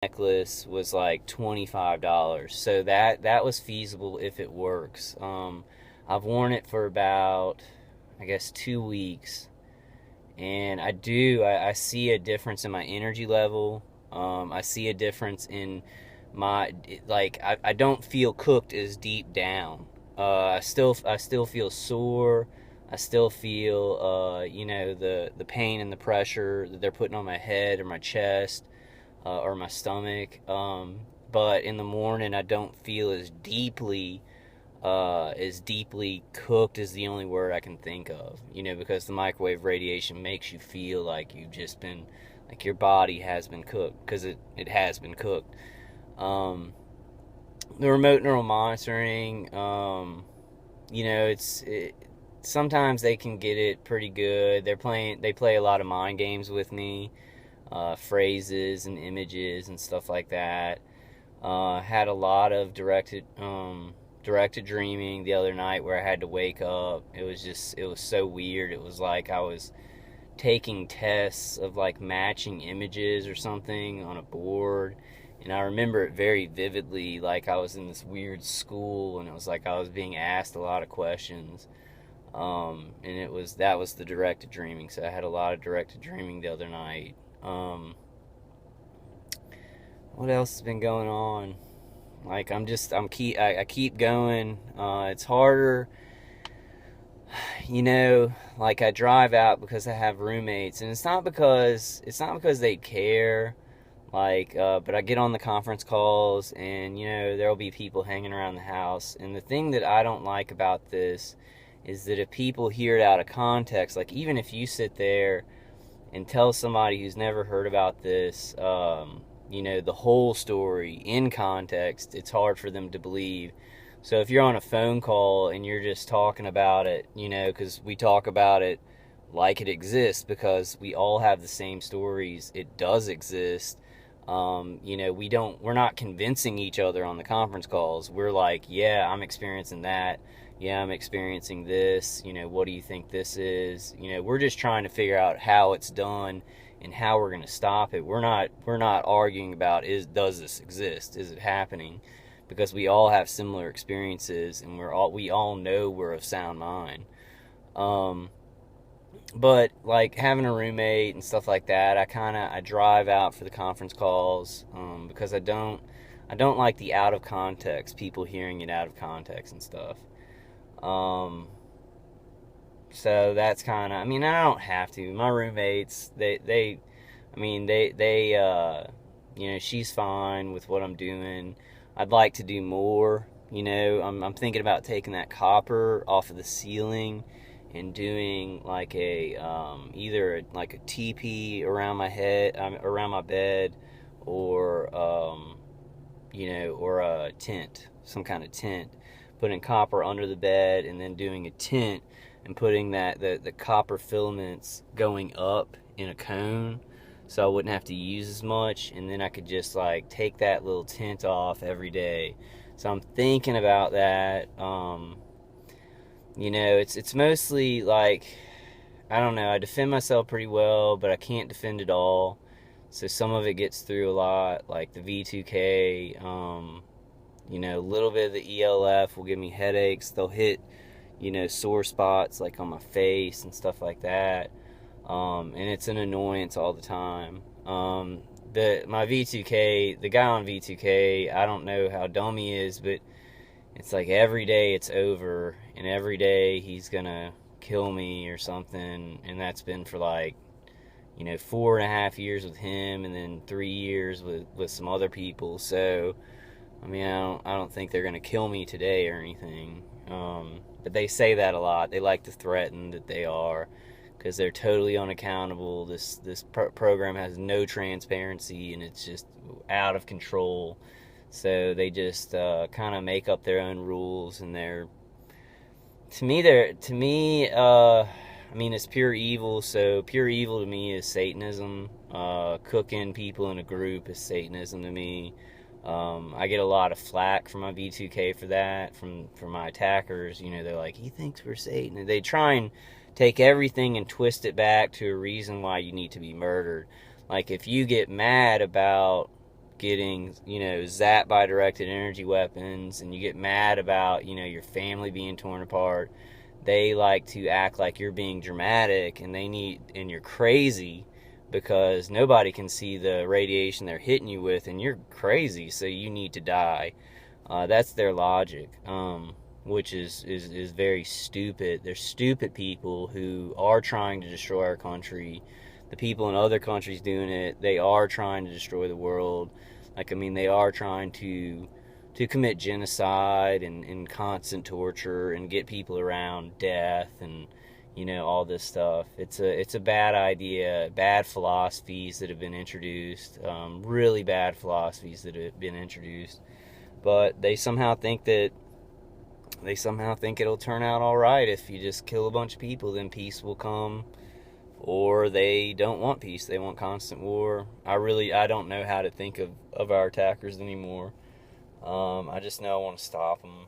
necklace was like $25. So that was feasible if it works. I've worn it for about, I guess, 2 weeks, and I see a difference in my energy level. I see a difference in my, like, I don't feel cooked as deep down. I still feel sore. I still feel the pain and the pressure that they're putting on my head or my chest, or my stomach. But in the morning, I don't feel as deeply cooked is the only word I can think of. Because the microwave radiation makes you feel like you've just been, like your body has been cooked, because it has been cooked. Um, the remote neural monitoring, sometimes they can get it pretty good. They play a lot of mind games with me, phrases and images and stuff like that. Had a lot of directed dreaming the other night where I had to wake up. It was so weird. It was like I was taking tests of like matching images or something on a board. And I remember it very vividly, like I was in this weird school, and it was like I was being asked a lot of questions. And that was the directed dreaming. So I had a lot of directed dreaming the other night. What else has been going on? Like I keep going. It's harder, like I drive out because I have roommates, and it's not because they care. But I get on the conference calls, and there'll be people hanging around the house. And the thing that I don't like about this is that if people hear it out of context, like even if you sit there and tell somebody who's never heard about this, the whole story in context, it's hard for them to believe. So if you're on a phone call and you're just talking about it, because we talk about it like it exists, because we all have the same stories, it does exist. We're not convincing each other on the conference calls. We're like, yeah, I'm experiencing that. Yeah, I'm experiencing this. What do you think this is? We're just trying to figure out how it's done and how we're going to stop it. We're not arguing about does this exist? Is it happening? Because we all have similar experiences, and we all know we're of sound mind. Um, but like having a roommate and stuff like that, I drive out for the conference calls, because I don't like the out of context, people hearing it out of context and stuff. Um, so that's kind of, I mean, I don't have to. My roommates, I mean, she's fine with what I'm doing. I'd like to do more. I'm thinking about taking that copper off of the ceiling and doing like either like a teepee around my head, around my bed, or or a tent, some kind of tent. Putting copper under the bed, and then doing a tent and putting the copper filaments going up in a cone, so I wouldn't have to use as much, and then I could just like take that little tent off every day. So I'm thinking about that. It's mostly like, I don't know, I defend myself pretty well, but I can't defend it all. So some of it gets through a lot, like the V2K. A little bit of the ELF will give me headaches. They'll hit, sore spots like on my face and stuff like that. And it's an annoyance all the time. My V2K, the guy on V2K, I don't know how dumb he is, but it's like every day it's over, and every day he's gonna kill me or something. And that's been for like, 4.5 years with him, and then 3 years with some other people. So I mean, I don't think they're gonna kill me today or anything. But they say that a lot. They like to threaten that they are, because they're totally unaccountable. This program has no transparency, and it's just out of control. So they just kind of make up their own rules, and I mean, it's pure evil. So pure evil to me is Satanism. Cooking people in a group is Satanism to me. I get a lot of flack from my V2K for that, from my attackers. They're like, he thinks we're Satan. And they try and take everything and twist it back to a reason why you need to be murdered. Like, if you get mad about, getting, zapped by directed energy weapons, and you get mad about, your family being torn apart, they like to act like you're being dramatic, and you're crazy because nobody can see the radiation they're hitting you with, and you're crazy, so you need to die. That's their logic, which is very stupid. They're stupid people who are trying to destroy our country. The people in other countries doing it, they are trying to destroy the world. They are trying to commit genocide and constant torture and get people around death and all this stuff. It's a bad idea, bad philosophies that have been introduced, really bad philosophies that have been introduced. But they somehow think it'll turn out all right if you just kill a bunch of people, then peace will come. Or they don't want peace, they want constant war. I don't know how to think of our attackers anymore. I just know I want to stop them.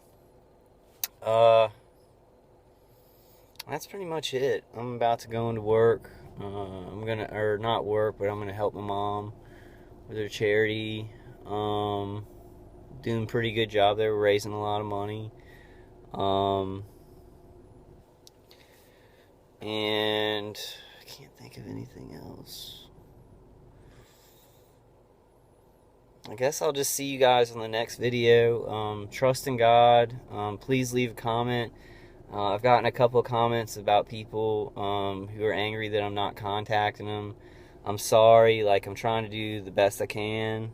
That's pretty much it. I'm about to go into work. Not work, but I'm gonna help my mom with her charity. Doing a pretty good job there. We're raising a lot of money. And I can't think of anything else. I guess I'll just see you guys on the next video. Trust in God. Please leave a comment. I've gotten a couple of comments about people who are angry that I'm not contacting them. I'm sorry. I'm trying to do the best I can.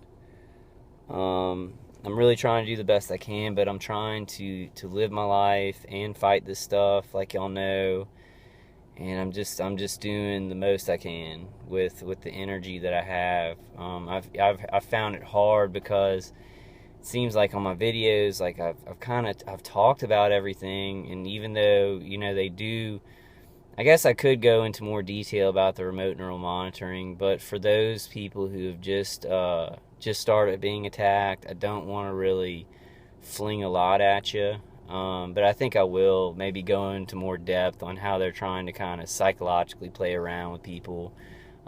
I'm really trying to do the best I can, but I'm trying to live my life and fight this stuff, like y'all know. And I'm just doing the most I can with the energy that I have. I've found it hard because it seems like on my videos, I've talked about everything, and even though they do, I guess I could go into more detail about the remote neural monitoring, but for those people who have just started being attacked, I don't want to really fling a lot at you. But I think I will maybe go into more depth on how they're trying to kind of psychologically play around with people.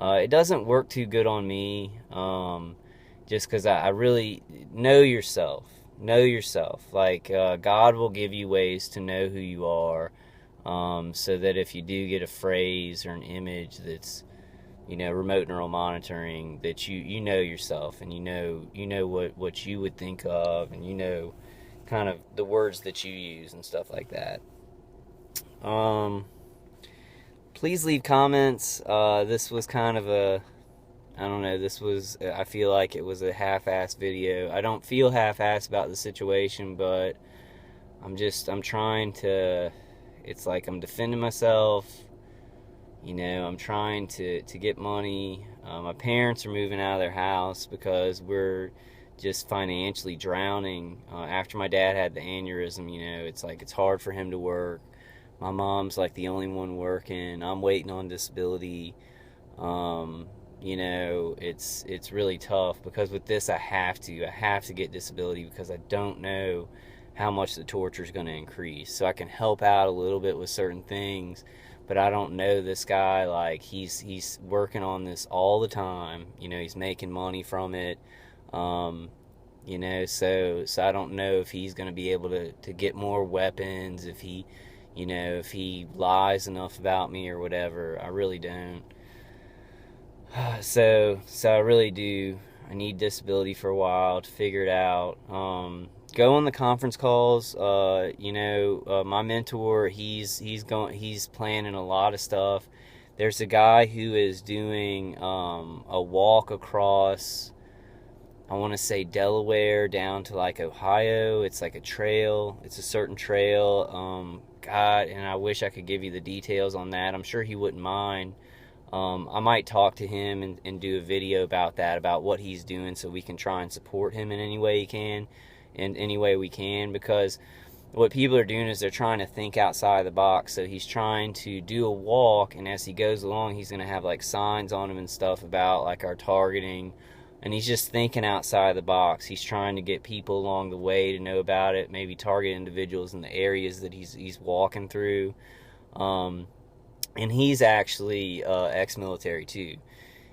It doesn't work too good on me, just because I really know yourself. Know yourself. God will give you ways to know who you are, so that if you do get a phrase or an image that's remote neural monitoring, that you know yourself, and you know what you would think of, and kind of the words that you use and stuff like that. Please leave comments. This was kind of I feel like it was a half-assed video. I don't feel half-assed about the situation, but I'm trying to, it's like I'm defending myself. I'm trying to get money. My parents are moving out of their house because we're just financially drowning. After my dad had the aneurysm, it's hard for him to work. My mom's the only one working. I'm waiting on disability. It's really tough because with this I have to get disability because I don't know how much the torture is going to increase. So I can help out a little bit with certain things, but I don't know this guy. He's working on this all the time. He's making money from it. So I don't know if he's going to be able to get more weapons, if he lies enough about me or whatever. I really don't. So I really do. I need disability for a while to figure it out. Go on the conference calls. My mentor, he's planning a lot of stuff. There's a guy who is doing a walk across, I want to say Delaware down to Ohio. It's a trail. It's a certain trail. God, and I wish I could give you the details on that. I'm sure he wouldn't mind. I might talk to him and do a video about that, about what he's doing, so we can try and support him in any way we can, because what people are doing is they're trying to think outside the box. So he's trying to do a walk, and as he goes along, he's going to have signs on him and stuff about our targeting, and he's just thinking outside the box. He's trying to get people along the way to know about it, maybe target individuals in the areas that he's walking through. And he's actually ex-military too.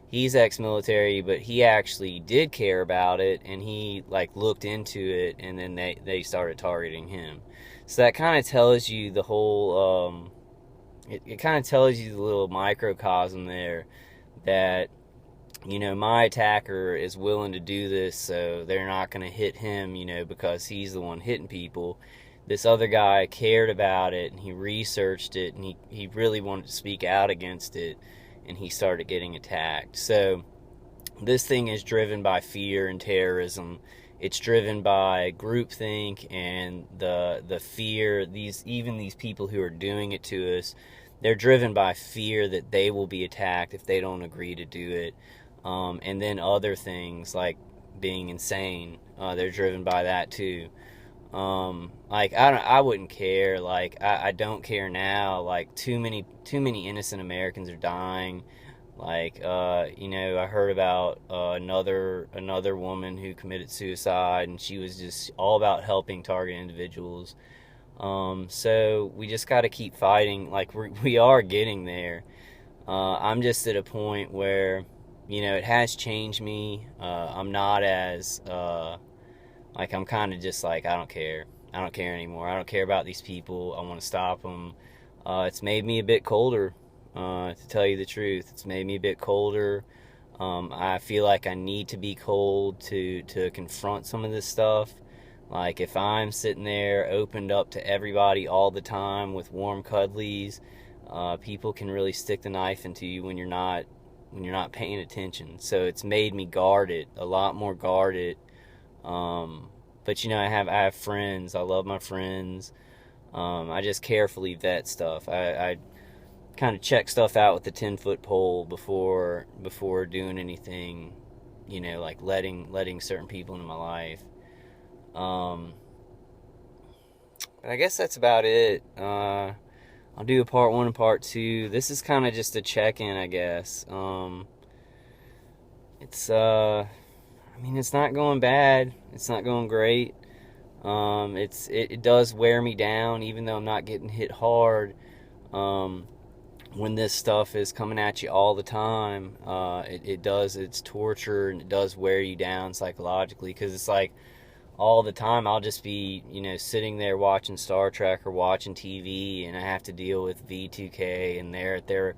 he's ex-military, but he actually did care about it, and he like looked into it, and then they started targeting him. So that kind of tells you the whole it kind of tells you the little microcosm there, that my attacker is willing to do this, so they're not going to hit him, because he's the one hitting people. This other guy cared about it, and he researched it, and he really wanted to speak out against it, and he started getting attacked. So this thing is driven by fear and terrorism. It's driven by groupthink and the fear. These people who are doing it to us, they're driven by fear that they will be attacked if they don't agree to do it. And then other things like being insane, they're driven by that too. Like I wouldn't care. Like I don't care now. Like too many innocent Americans are dying. Like I heard about another woman who committed suicide, and she was just all about helping target individuals. So we just got to keep fighting. Like we are getting there. I'm just at a point where it has changed me. I'm not as like, I'm kind of just like, I don't care anymore. I don't care about these people. I want to stop them. It's made me a bit colder, to tell you the truth. It's made me a bit colder. I feel like I need to be cold to confront some of this stuff. Like, if I'm sitting there opened up to everybody all the time with warm cuddlies, people can really stick the knife into you when you're not paying attention. So it's made me guarded, a lot more guarded. But I have friends. I love my friends. I just carefully vet stuff. I kind of check stuff out with the 10-foot pole before doing anything, like letting certain people into my life. But I guess that's about it. I'll do a part 1 and part 2. This is kind of just a check-in, I guess. It's it's not going bad. It's not going great. It does wear me down, even though I'm not getting hit hard. When this stuff is coming at you all the time, it's torture, and it does wear you down psychologically, because it's like all the time I'll just be, sitting there watching Star Trek or watching TV, and I have to deal with V2K, and they're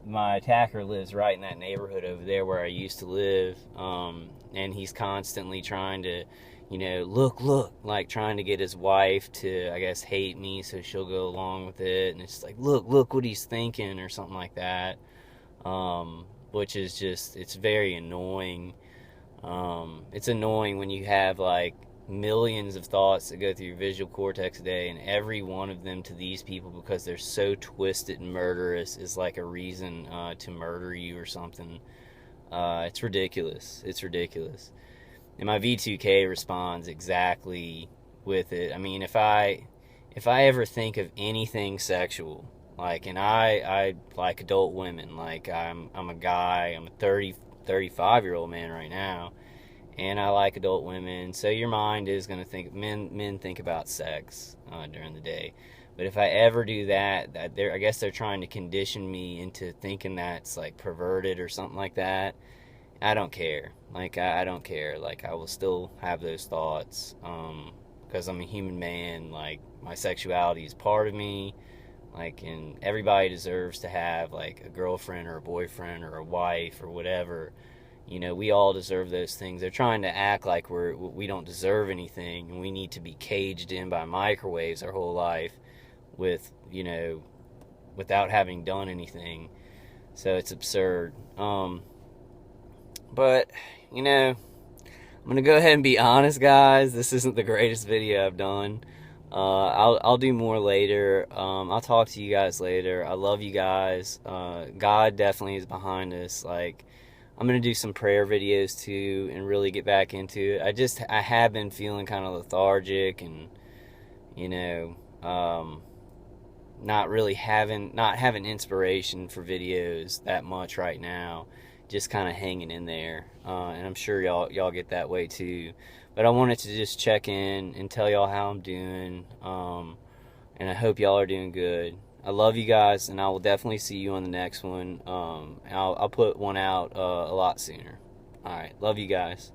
my attacker lives right in that neighborhood over there where I used to live, and he's constantly trying to, look, like trying to get his wife to, I guess, hate me so she'll go along with it, and it's like, look what he's thinking, or something like that, which is just, it's very annoying. It's annoying when you have like millions of thoughts that go through your visual cortex a day, and every one of them to these people, because they're so twisted and murderous, is like a reason to murder you or something. It's ridiculous. And my V2K responds exactly with it. I mean, if I ever think of anything sexual, like, and I like adult women, like I'm a guy, I'm a 35-year-old man right now, and I like adult women, so your mind is going to think, men think about sex during the day. But if I ever do that, I guess they're trying to condition me into thinking that's like perverted or something like that. I don't care. Like, I don't care. Like, I will still have those thoughts, because I'm a human man. Like, my sexuality is part of me. Like, and everybody deserves to have like a girlfriend or a boyfriend or a wife or whatever. We all deserve those things. They're trying to act like we don't deserve anything, and we need to be caged in by microwaves our whole life with, without having done anything. So it's absurd. But, I'm going to go ahead and be honest, guys. This isn't the greatest video I've done. I'll do more later. I'll talk to you guys later. I love you guys. God definitely is behind this. Like, I'm going to do some prayer videos too and really get back into it. I have been feeling kind of lethargic, and, not having inspiration for videos that much right now. Just kind of hanging in there. And I'm sure y'all get that way too. But I wanted to just check in and tell y'all how I'm doing. And I hope y'all are doing good. I love you guys, and I will definitely see you on the next one. I'll put one out a lot sooner. All right, love you guys.